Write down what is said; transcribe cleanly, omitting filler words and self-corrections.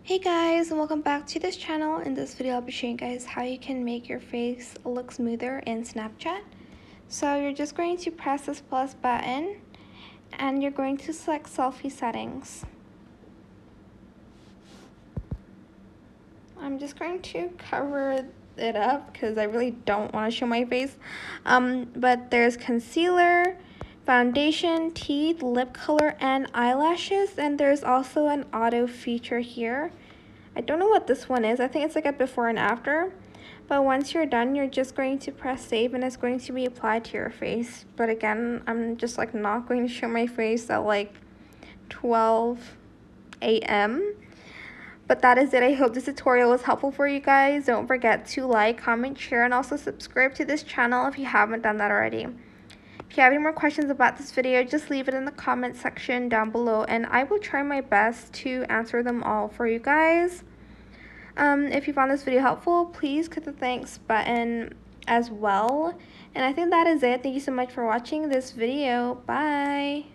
Hey guys, and welcome back to this channel. In this video I'll be showing you guys how you can make your face look smoother in Snapchat. So you're just going to press this plus button and you're going to select selfie settings. I'm just going to cover it up because I really don't want to show my face. But there's concealer, foundation, teeth, lip color, and eyelashes, and there's also an auto feature here. I don't know what this one is. I think it's like a before and after. But once you're done, you're just going to press save and it's going to be applied to your face. But again, I'm just like not going to show my face at like 12 a.m. But that is it. I hope this tutorial was helpful for you guys. Don't forget to like, comment, share, and also subscribe to this channel if you haven't done that already. If you have any more questions about this video, just leave it in the comment section down below and I will try my best to answer them all for you guys. If you found this video helpful, please click the thanks button as well. And I think that is it. Thank you so much for watching this video. Bye!